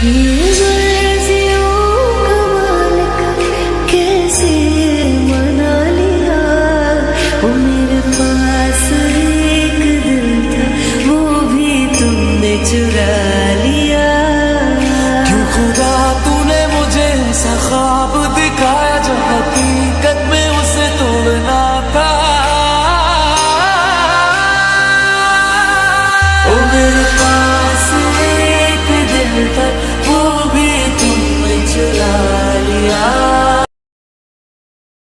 ये मर्जियों का मालिक कैसे मना लिया। वो मेरे पास एक दिल था, वो भी तुमने चुरा लिया। क्यों खुदा तूने मुझे ऐसा ख्वाब